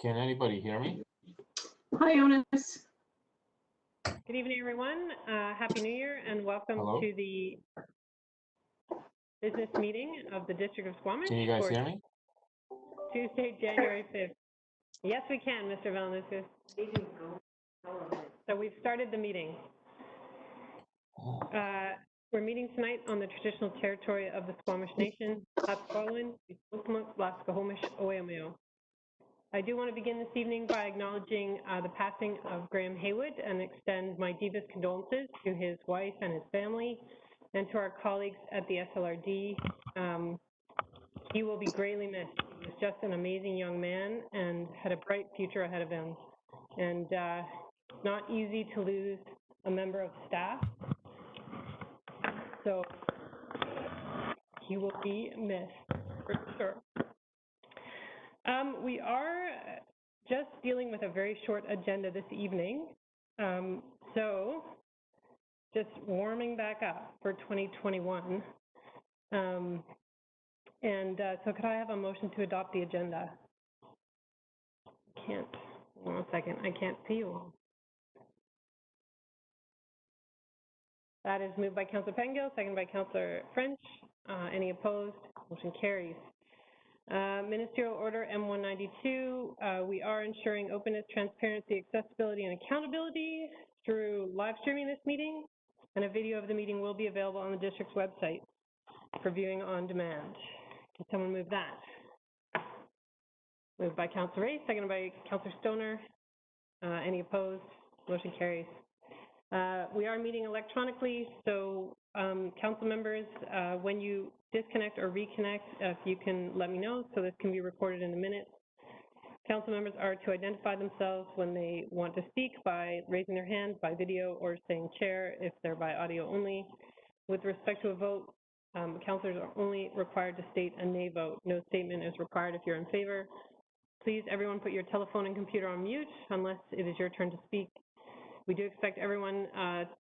Can anybody hear me? Hi, Jonas. Good evening, everyone. Happy New Year and welcome Hello? to the business meeting of the District of Squamish Can you guys for hear me? Tuesday, January 5th. Yes, we can, Mr. Villeneuve. So we've started the meeting. We're meeting tonight on the traditional territory of the Squamish Nation, Squamish, Squamish, Oemeo. I do want to begin this evening by acknowledging the passing of Graham Haywood and extend my deepest condolences to his wife and his family and to our colleagues at the SLRD. He will be greatly missed. He was just an amazing young man and had a bright future ahead of him. And it's not easy to lose a member of staff. So he will be missed for sure. We are just dealing with a very short agenda this evening. So just warming back up for 2021. So could I have a motion to adopt the agenda? Can't, 1 second, I can't see you all. That is moved by Councillor Pengill, seconded by Councillor French. Any opposed? Motion carries. Ministerial Order M192, we are ensuring openness, transparency, accessibility, and accountability through live streaming this meeting, and a video of the meeting will be available on the district's website for viewing on demand. Can someone move that? Moved by Councillor Ray, seconded by Councillor Stoner. Any opposed? Motion carries. We are meeting electronically, so council members, when you disconnect or reconnect, if you can let me know so this can be recorded in the minutes. Council members are to identify themselves when they want to speak by raising their hand, by video, or saying chair if they're by audio only. With respect to a vote, councilors are only required to state a nay vote. No statement is required if you're in favor. Please, everyone, put your telephone and computer on mute unless it is your turn to speak. We do expect everyone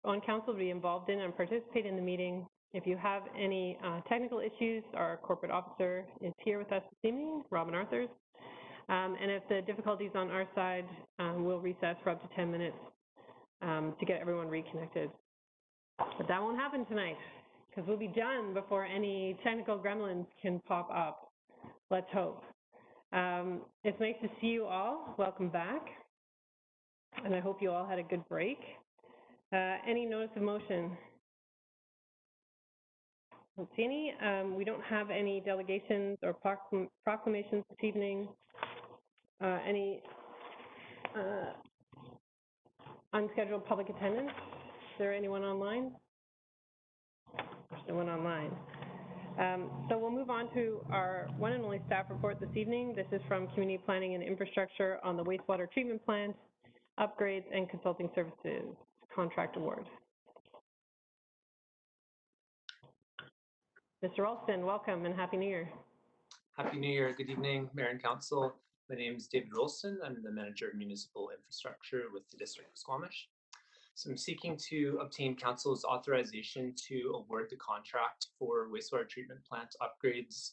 on council to be involved in and participate in the meeting. If you have any technical issues, our corporate officer is here with us this evening, Robin Arthurs. And if the difficulties on our side, we'll recess for up to 10 minutes to get everyone reconnected. But that won't happen tonight because we'll be done before any technical gremlins can pop up. Let's hope. It's nice to see you all. Welcome back. And I hope you all had a good break. Any notice of motion? Don't see any. We don't have any delegations or proclamations this evening. Any unscheduled public attendance? Is there anyone online? There's no one online. So we'll move on to our one and only staff report this evening. This is from Community Planning and Infrastructure on the wastewater treatment plant, upgrades and consulting services contract award. Mr. Ralston, welcome and Happy New Year. Happy New Year. Good evening, Mayor and Council. My name is David Ralston. I'm the Manager of Municipal Infrastructure with the District of Squamish. So I'm seeking to obtain Council's authorization to award the contract for wastewater treatment plant upgrades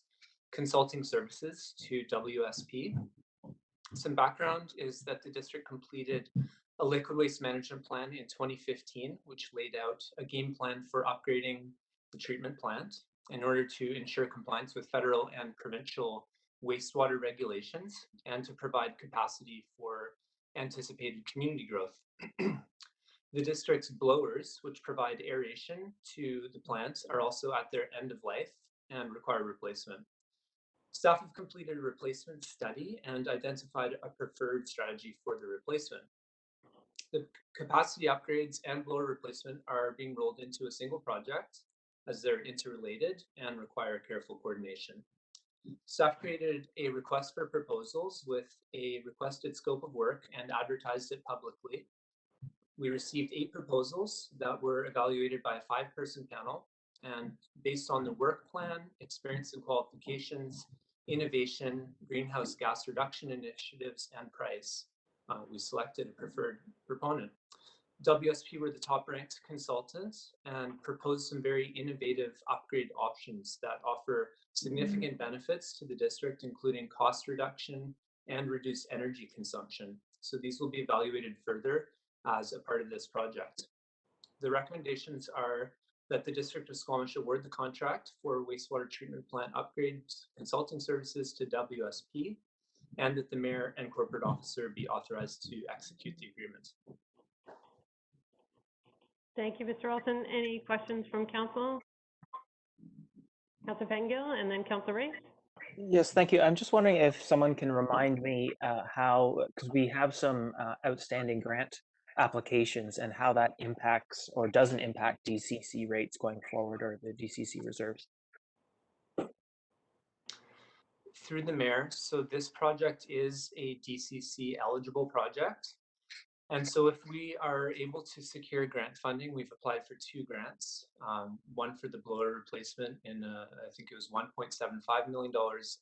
consulting services to WSP. Some background is that the district completed a liquid waste management plan in 2015, which laid out a game plan for upgrading the treatment plant in order to ensure compliance with federal and provincial wastewater regulations and to provide capacity for anticipated community growth. The district's blowers, which provide aeration to the plant, are also at their end of life and require replacement. Staff have completed a replacement study and identified a preferred strategy for the replacement. The capacity upgrades and blower replacement are being rolled into a single project as they're interrelated and require careful coordination. Staff created a request for proposals with a requested scope of work and advertised it publicly. We received 8 proposals that were evaluated by a 5-person panel, and based on the work plan, experience and qualifications, innovation, greenhouse gas reduction initiatives, and price, we selected a preferred proponent. WSP were the top-ranked consultants and proposed some very innovative upgrade options that offer significant benefits to the district, including cost reduction, and reduce energy consumption. So these will be evaluated further as a part of this project. The recommendations are that the District of Squamish award the contract for wastewater treatment plant upgrades consulting services to WSP, and that the mayor and corporate officer be authorized to execute the agreement. Thank you, Mr. Olson. Any questions from council? Councilor Pengill and then Councilor Ray. Yes, thank you. I'm just wondering if someone can remind me how, because we have some outstanding grant applications, and how that impacts or doesn't impact DCC rates going forward, or the DCC reserves. Through the mayor, so this project is a DCC eligible project. And so if we are able to secure grant funding, we've applied for 2 grants, one for the blower replacement in, I think it was $1.75 million,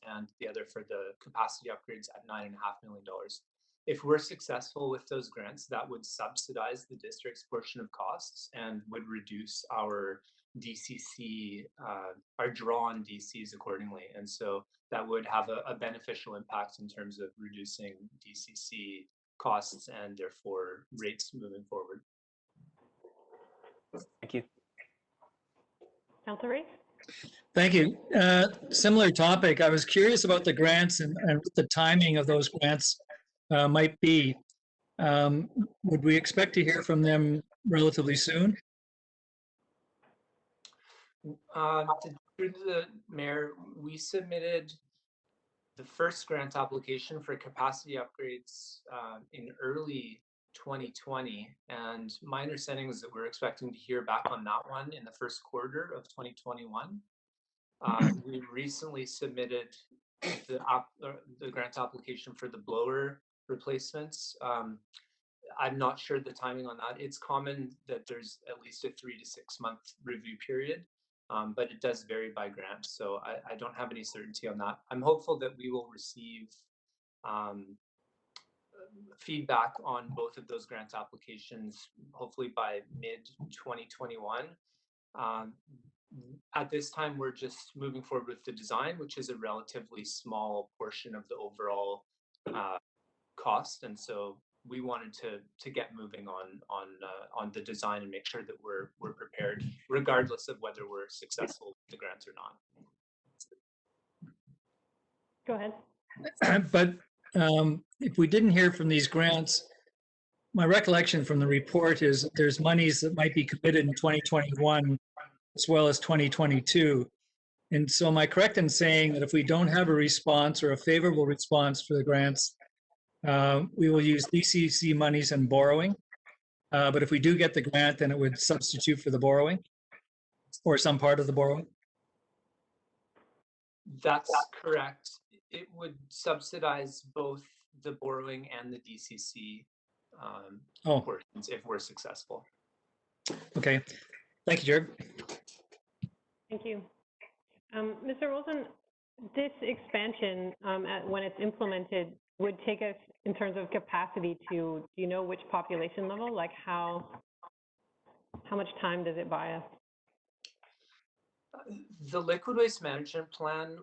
and the other for the capacity upgrades at $9.5 million. If we're successful with those grants, that would subsidize the district's portion of costs and would reduce our DCC, our draw on DCs accordingly. And so that would have a beneficial impact in terms of reducing DCC costs and therefore rates moving forward. Thank you. Councilor Ray. Thank you. Similar topic. I was curious about the grants and what the timing of those grants might be. Would we expect to hear from them relatively soon? Through the mayor, we submitted the first grant application for capacity upgrades in early 2020, and my understanding is that we're expecting to hear back on that one in the first quarter of 2021. We recently submitted the grant application for the blower replacements. I'm not sure the timing on that. It's common that there's at least a 3 to 6 month review period. But it does vary by grant, so I don't have any certainty on that. I'm hopeful that we will receive feedback on both of those grant applications, hopefully by mid-2021. At this time, we're just moving forward with the design, which is a relatively small portion of the overall cost, and so we wanted to get moving on the design and make sure that we're prepared, regardless of whether we're successful with the grants or not. Go ahead. But if we didn't hear from these grants, my recollection from the report is that there's monies that might be committed in 2021 as well as 2022. And so am I correct in saying that if we don't have a response or a favorable response for the grants, we will use DCC monies and borrowing, but if we do get the grant, then it would substitute for the borrowing or some part of the borrowing? That's correct. It would subsidize both the borrowing and the DCC portions if we're successful. Okay. Thank you, Jared. Thank you. Mr. Wilson, this expansion, when it's implemented, would take us in terms of capacity to, do you know which population level? Like how much time does it buy us? The liquid waste management plan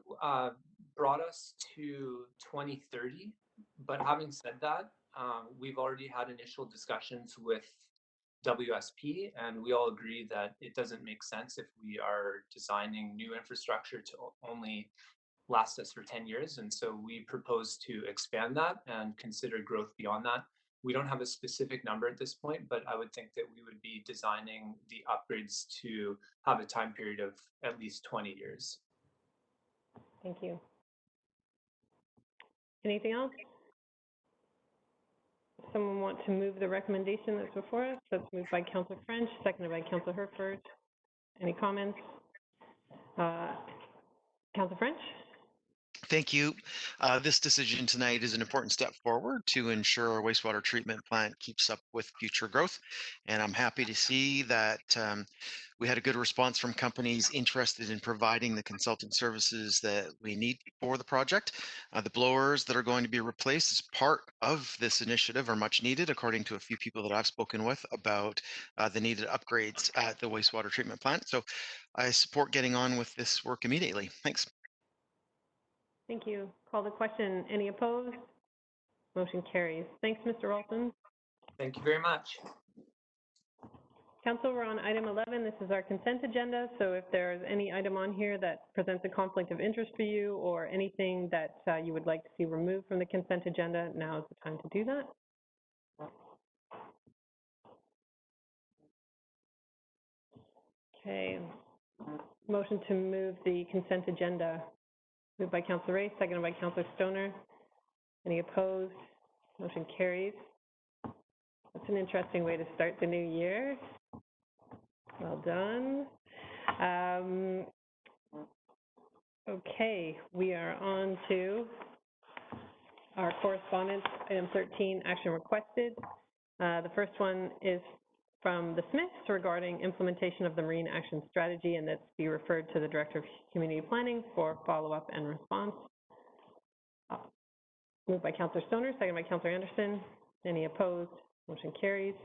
brought us to 2030, but having said that, we've already had initial discussions with WSP, and we all agree that it doesn't make sense if we are designing new infrastructure to only last us for 10 years. And so we propose to expand that and consider growth beyond that. We don't have a specific number at this point, but I would think that we would be designing the upgrades to have a time period of at least 20 years. Thank you. Anything else? Someone want to move the recommendation that's before us? That's moved by Councillor French, seconded by Councillor Herford. Any comments? Councillor French? Thank you. This decision tonight is an important step forward to ensure our wastewater treatment plant keeps up with future growth. And I'm happy to see that we had a good response from companies interested in providing the consulting services that we need for the project. The blowers that are going to be replaced as part of this initiative are much needed, according to a few people that I've spoken with about the needed upgrades at the wastewater treatment plant. So I support getting on with this work immediately. Thanks. Thank you. Call the question. Any opposed? Motion carries. Thanks, Mr. Ralston. Thank you very much. Council, we're on item 11. This is our consent agenda. So if there's any item on here that presents a conflict of interest for you or anything that you would like to see removed from the consent agenda, now is the time to do that. Okay. Motion to move the consent agenda. Moved by Councillor Race, seconded by Councillor Stoner. Any opposed? Motion carries. That's an interesting way to start the new year. Well done. Okay, we are on to our correspondence, item 13, action requested. The first one is from the Smiths regarding implementation of the Marine Action Strategy, and that's be referred to the Director of Community Planning for follow-up and response. Moved by Councillor Stoner, seconded by Councillor Anderson. Any opposed? Motion carries.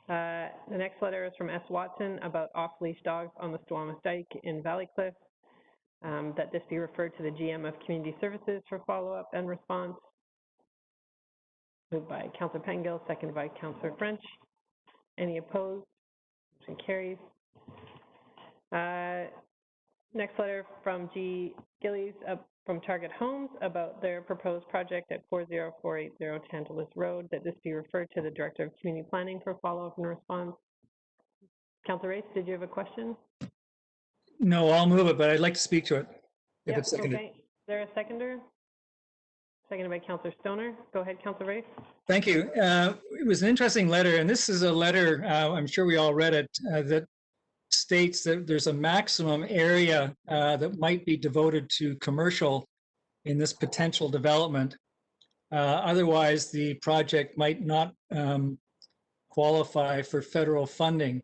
The next letter is from S. Watson about off-leash dogs on the Squamish Dike in Valleycliff. That this be referred to the GM of Community Services for follow-up and response. Moved by Councillor Pengill, seconded by Councillor French. Any opposed? Motion carries. Next letter from G. Gillies from Target Homes about their proposed project at 40480 Tantalus Road, that this be referred to the Director of Community Planning for follow-up and response. Councillor Race, did you have a question? No, I'll move it, but I'd like to speak to it. If Yep, it's seconded. okay. Is there a seconder? Seconded by Councillor Stoner. Go ahead, Councillor Race. Thank you. It was an interesting letter, and this is a letter, I'm sure we all read it, that states that there's a maximum area that might be devoted to commercial in this potential development. Otherwise, the project might not qualify for federal funding.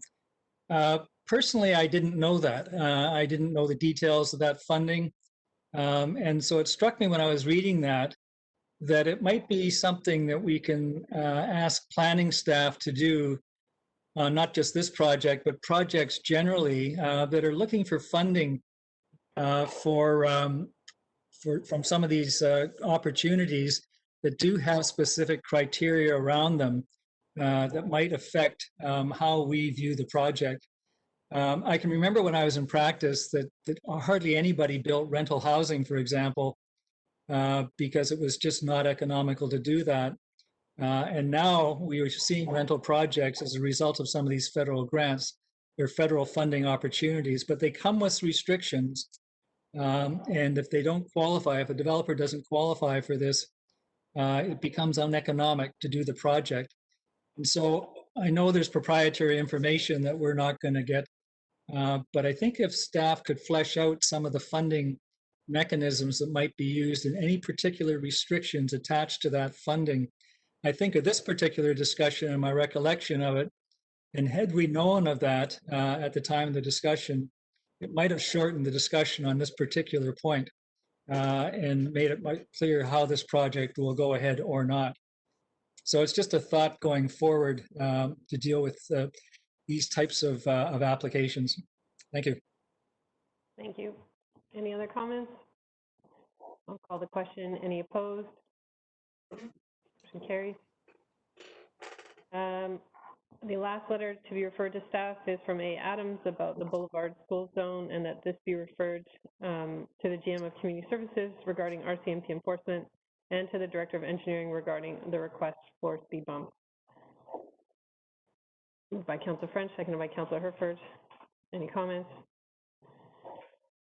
Personally, I didn't know that. I didn't know the details of that funding. And so it struck me when I was reading that it might be something that we can ask planning staff to do, not just this project, but projects generally that are looking for funding from some of these opportunities that do have specific criteria around them that might affect how we view the project. I can remember when I was in practice that hardly anybody built rental housing, for example, because it was just not economical to do that. And now we are seeing rental projects as a result of some of these federal grants. They're federal funding opportunities, but they come with restrictions. And if they don't qualify, if a developer doesn't qualify for this, it becomes uneconomic to do the project. And so I know there's proprietary information that we're not going to get, but I think if staff could flesh out some of the funding mechanisms that might be used and any particular restrictions attached to that funding, I think of this particular discussion and my recollection of it, and had we known of that at the time of the discussion, it might have shortened the discussion on this particular point and made it clear how this project will go ahead or not. So it's just a thought going forward to deal with these types of applications. Thank you. Thank you. Any other comments? I'll call the question. Any opposed? Motion carries. The last letter to be referred to staff is from A. Adams about the Boulevard School Zone, and that this be referred to the GM of Community Services regarding RCMP enforcement, and to the Director of Engineering regarding the request for speed bumps. Moved by Councillor French, seconded by Councillor Herford. Any comments?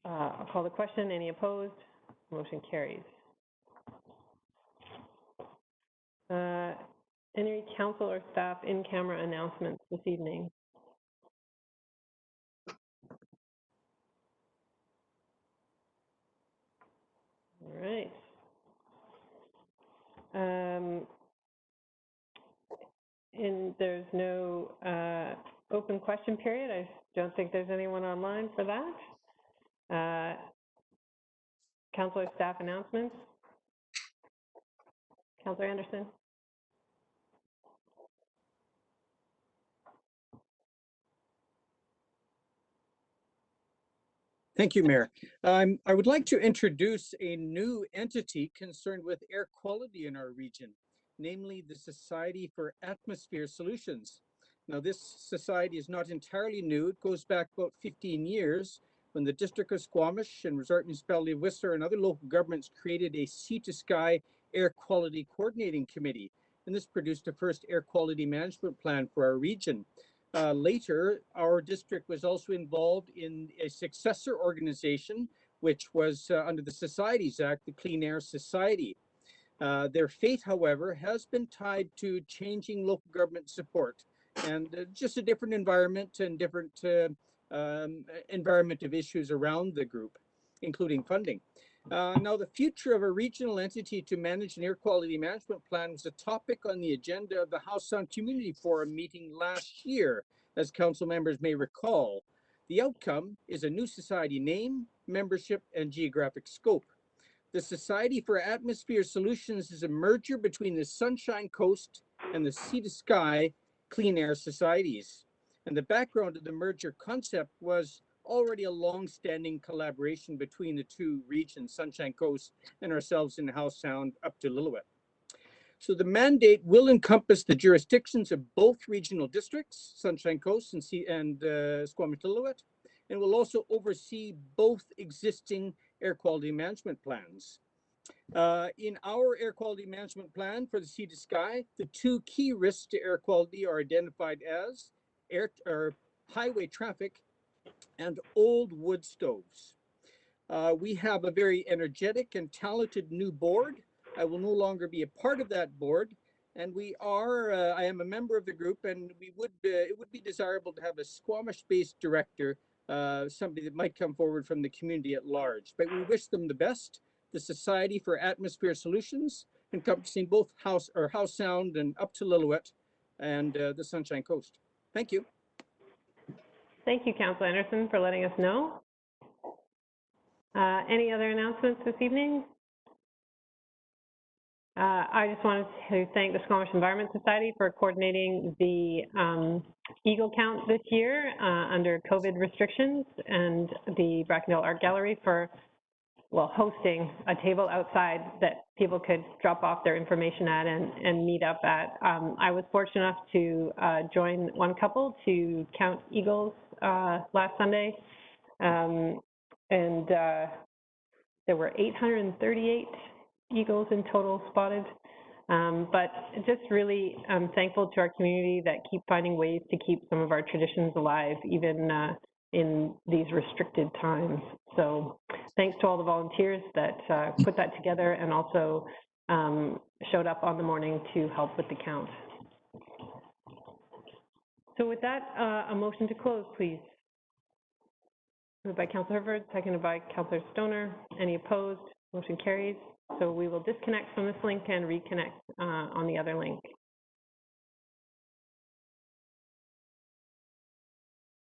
I'll call the question. Any opposed? Motion carries. Any council or staff in-camera announcements this evening? All right. And there's no open question period. I don't think there's anyone online for that. Council or staff announcements? Councillor Anderson? Thank you, Mayor. I would like to introduce a new entity concerned with air quality in our region. namely the Society for Atmosphere Solutions. Now, this society is not entirely new. It goes back about 15 years when the District of Squamish and Resort Municipality of Whistler and other local governments created a Sea to Sky Air Quality Coordinating Committee. And this produced the first air quality management plan for our region. Later, our district was also involved in a successor organization, which was under the Societies Act, the Clean Air Society. Their fate, however, has been tied to changing local government support and just a different environment and different environment of issues around the group, including funding. Now, the future of a regional entity to manage an air quality management plan was a topic on the agenda of the House Sound Community Forum meeting last year, as council members may recall. The outcome is a new society name, membership, and geographic scope. The Society for Atmosphere Solutions is a merger between the Sunshine Coast and the Sea to Sky Clean Air Societies. And the background of the merger concept was already a long-standing collaboration between the two regions, Sunshine Coast and ourselves in Howe Sound up to Lillooet. So the mandate will encompass the jurisdictions of both regional districts, Sunshine Coast and Squamish-Lillooet, and will also oversee both existing air quality management plans. In our air quality management plan for the Sea to Sky, the two key risks to air quality are identified as highway traffic and old wood stoves. We have a very energetic and talented new board. I will no longer be a part of that board, and I am a member of the group, and it would be desirable to have a Squamish-based director, somebody that might come forward from the community at large. But we wish them the best. The Society for Atmosphere Solutions, encompassing both Howe Sound and up to Lillooet and the Sunshine Coast. Thank you. Thank you, Councillor Anderson, for letting us know. Any other announcements this evening? I just wanted to thank the Squamish Environment Society for coordinating the eagle count this year under COVID restrictions, and the Brackendale Art Gallery for hosting a table outside that people could drop off their information at and meet up at. I was fortunate enough to join one couple to count eagles last Sunday, and there were 838 eagles in total spotted. But just really thankful to our community that keep finding ways to keep some of our traditions alive, even in these restricted times. So thanks to all the volunteers that put that together and also showed up on the morning to help with the count. So with that, a motion to close, please. Moved by Councillor Herford, seconded by Councillor Stoner. Any opposed? Motion carries. So we will disconnect from this link and reconnect on the other link.